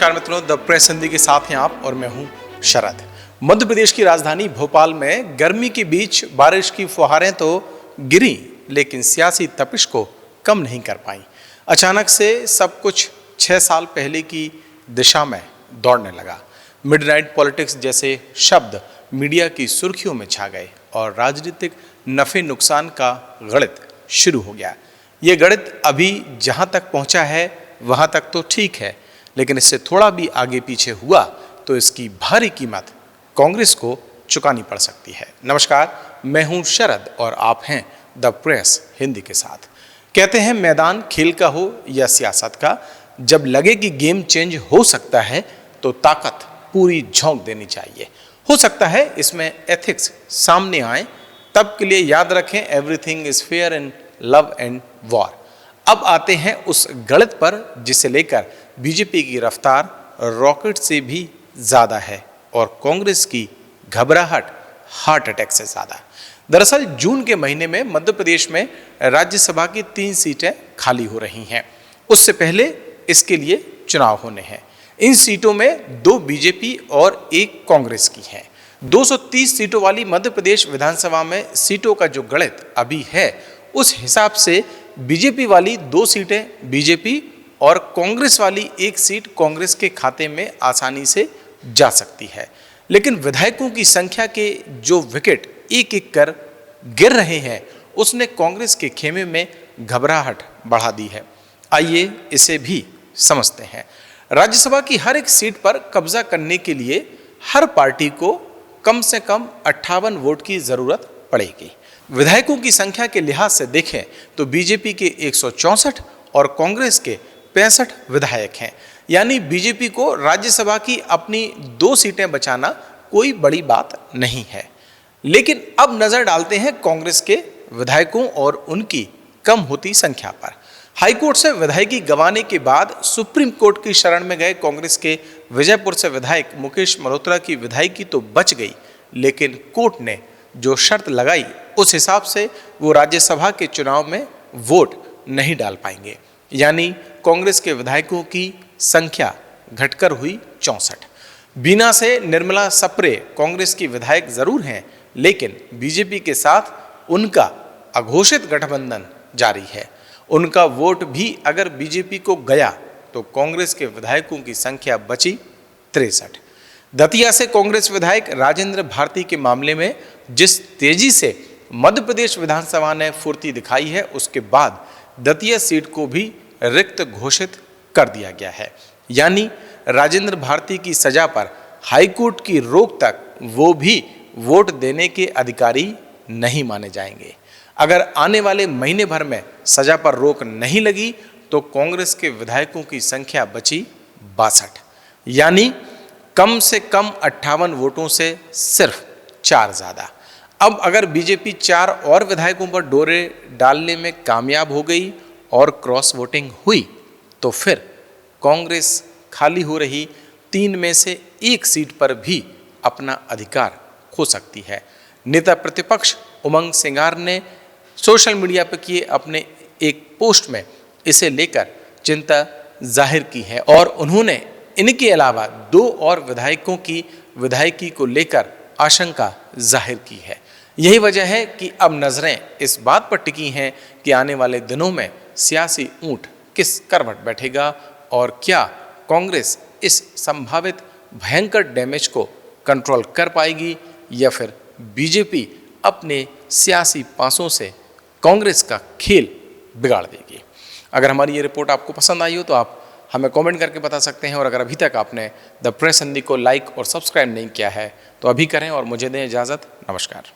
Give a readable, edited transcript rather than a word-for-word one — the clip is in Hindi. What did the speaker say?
नमस्कार मित्रों, द प्रेस हिंदी के साथ हैं आप और मैं हूं शरद। मध्य प्रदेश की राजधानी भोपाल में गर्मी के बीच बारिश की फुहारें तो गिरी, लेकिन सियासी तपिश को कम नहीं कर पाई। अचानक से सब कुछ 6 साल पहले की दिशा में दौड़ने लगा। मिडनाइट पॉलिटिक्स जैसे शब्द मीडिया की सुर्खियों में छा गए और राजनीतिक नफे नुकसान का गणित शुरू हो गया। ये गणित अभी जहां तक पहुंचा है वहां तक तो ठीक है, लेकिन इससे थोड़ा भी आगे पीछे हुआ तो इसकी भारी कीमत कांग्रेस को चुकानी पड़ सकती है। नमस्कार, मैं हूं शरद और आप हैं द प्रेस हिंदी के साथ। कहते हैं मैदान खेल का हो या सियासत का, जब लगे कि गेम चेंज हो सकता है तो ताकत पूरी झोंक देनी चाहिए। हो सकता है इसमें एथिक्स सामने आए, तब के लिए याद रखें everything is fair in love and war. अब आते हैं उस गणित पर जिसे लेकर बीजेपी की रफ्तार रॉकेट से भी ज्यादा है और कांग्रेस की घबराहट हार्ट अटैक से ज्यादा। दरअसल जून के महीने में मध्य प्रदेश में राज्यसभा की 3 सीटें खाली हो रही हैं। उससे पहले इसके लिए चुनाव होने हैं। इन सीटों में 2 बीजेपी और 1 कांग्रेस की है। 230 सीटों वाली मध्य प्रदेश विधानसभा में सीटों का जो गणित अभी है, उस हिसाब से बीजेपी वाली 2 सीटें बीजेपी और कांग्रेस वाली 1 सीट कांग्रेस के खाते में आसानी से जा सकती है। लेकिन विधायकों की संख्या के जो विकेट एक एक कर गिर रहे हैं, उसने कांग्रेस के खेमे में घबराहट बढ़ा दी है। आइए इसे भी समझते हैं। राज्यसभा की हर एक सीट पर कब्जा करने के लिए हर पार्टी को कम से कम 58 वोट की जरूरत पड़ेगी। विधायकों की संख्या के लिहाज से देखें तो बीजेपी के 164 और कांग्रेस के 65 विधायक हैं। यानी बीजेपी को राज्यसभा की अपनी 2 सीटें बचाना कोई बड़ी बात नहीं है। लेकिन अब नजर डालते हैं कांग्रेस के विधायकों और उनकी कम होती संख्या पर। हाईकोर्ट से विधायकी गंवाने के बाद सुप्रीम कोर्ट की शरण में गए कांग्रेस के विजयपुर से विधायक मुकेश मल्होत्रा की विधायकी तो बच गई, लेकिन कोर्ट ने जो शर्त लगाई उस हिसाब से वो राज्यसभा के चुनाव में वोट नहीं डाल पाएंगे। यानी कांग्रेस के विधायकों की संख्या घटकर हुई 64। बीना से निर्मला सप्रे कांग्रेस की विधायक जरूर हैं, लेकिन बीजेपी के साथ उनका अघोषित गठबंधन जारी है। उनका वोट भी अगर बीजेपी को गया तो कांग्रेस के विधायकों की संख्या बची 63। दतिया से कांग्रेस विधायक राजेंद्र भारती के मामले में जिस तेजी से मध्य प्रदेश विधानसभा ने फुर्ती दिखाई है, उसके बाद दतिया सीट को भी रिक्त घोषित कर दिया गया है। यानी राजेंद्र भारती की सजा पर हाईकोर्ट की रोक तक वो भी वोट देने के अधिकारी नहीं माने जाएंगे। अगर आने वाले महीने भर में सजा पर रोक नहीं लगी तो कांग्रेस के विधायकों की संख्या बची 62। यानी कम से कम 58 वोटों से सिर्फ 4 ज्यादा। अब अगर बीजेपी 4 और विधायकों पर डोरे डालने में कामयाब हो गई और क्रॉस वोटिंग हुई तो फिर कांग्रेस खाली हो रही 3 में से 1 सीट पर भी अपना अधिकार खो सकती है। नेता प्रतिपक्ष उमंग सिंगार ने सोशल मीडिया पर किए अपने एक पोस्ट में इसे लेकर चिंता जाहिर की है और उन्होंने इनके अलावा 2 और विधायकों की विधायकी को लेकर आशंका जाहिर की है। यही वजह है कि अब नजरें इस बात पर टिकी हैं कि आने वाले दिनों में सियासी ऊंट किस करवट बैठेगा और क्या कांग्रेस इस संभावित भयंकर डैमेज को कंट्रोल कर पाएगी या फिर बीजेपी अपने सियासी पासों से कांग्रेस का खेल बिगाड़ देगी। अगर हमारी ये रिपोर्ट आपको पसंद आई हो तो आप हमें कमेंट करके बता सकते हैं और अगर अभी तक आपने द प्रेस हिंदी को लाइक और सब्सक्राइब नहीं किया है तो अभी करें और मुझे दें इजाज़त। नमस्कार।